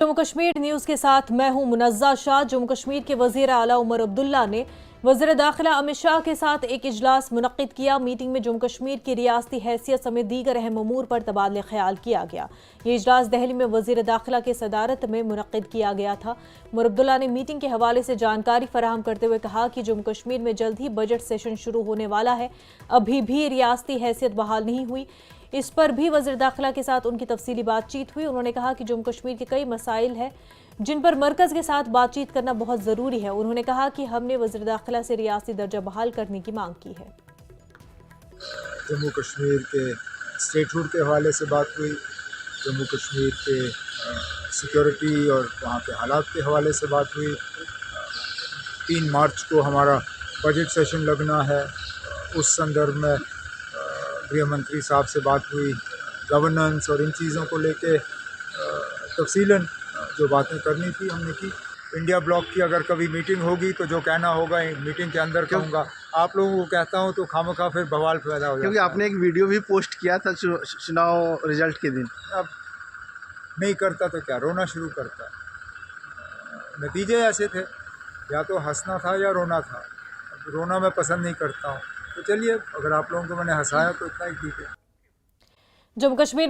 Jammu Kashmir news के साथ मैं हूं मुनज़्ज़ा शाह। जम्मू कश्मीर के वज़ीर आला उमर अब्दुल्ला ने वज़ीर दाखिला अमित शाह के साथ एक इजलास मुनक़्क़िद किया। मीटिंग में जम्मू कश्मीर की रियासती हैसियत समेत दीगर अहम अमूर पर तबादले ख्याल किया गया। ये इजलास दिल्ली में वज़ीर दाखिला की सदारत में मुनक़्क़िद किया गया था। उमर अब्दुल्ला ने मीटिंग के हवाले से जानकारी फराहम करते हुए कहा कि जम्मू कश्मीर में जल्द ही बजट सेशन शुरू होने वाला है। अभी भी रियासती हैसियत बहाल नहीं हुई, इस पर भी वज़ीर दाखिला के साथ उनकी तफसीली बातचीत हुई। उन्होंने कहा कि जम्मू कश्मीर के कई मसाइल हैं जिन पर मरकज़ के साथ बातचीत करना बहुत ज़रूरी है। उन्होंने कहा कि हमने वज़ीर दाखिला से रियासती दर्जा बहाल करने की मांग की है। जम्मू कश्मीर के स्टेटहुड के हवाले से बात हुई, जम्मू कश्मीर के सिक्योरिटी और वहाँ के हालात के हवाले से बात हुई। 3 मार्च को हमारा बजट सेशन लगना है, उस संदर्भ में गृह मंत्री साहब से बात हुई। गवर्नेंस और इन चीज़ों को लेके तफसीलन जो बातें करनी थी हमने की। इंडिया ब्लॉक की अगर कभी मीटिंग होगी तो जो कहना होगा मीटिंग के अंदर कहूँगा। आप लोगों को कहता हूँ तो खामखा फिर बवाल पैदा हो जाता है। क्योंकि आपने एक वीडियो भी पोस्ट किया था चुनाव रिजल्ट के दिन। अब नहीं करता तो क्या, रोना शुरू करता। नतीजे ऐसे थे, या तो हंसना था या रोना था। अब रोना मैं पसंद नहीं करता हूँ, तो चलिए अगर आप लोगों को मैंने हंसाया तो इतना ही ठीक है। जम्मू कश्मीर